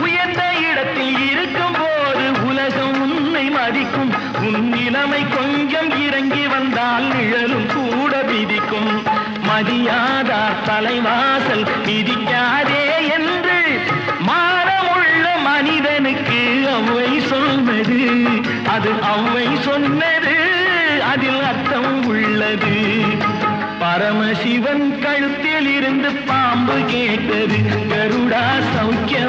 உயர்ந்த இடத்தில் இருக்கும் போது உலகம் உன்னை மதிக்கும். உன் நிலைமை கொஞ்சம் இறங்கி வந்தால் நிழலும் கூட விதிக்கும். மதியாதார் தலைவாசல் மிதிக்காதே என்று மானமுள்ள மனிதனுக்கு அவ்வை சொன்னது. அது அவ்வை சொன்னது, அதில் அர்த்தம் உள்ளது. பரமசிவன் கழுத்தில் இருந்து பாம்பு கேட்டது, கருடா சௌக்கியம்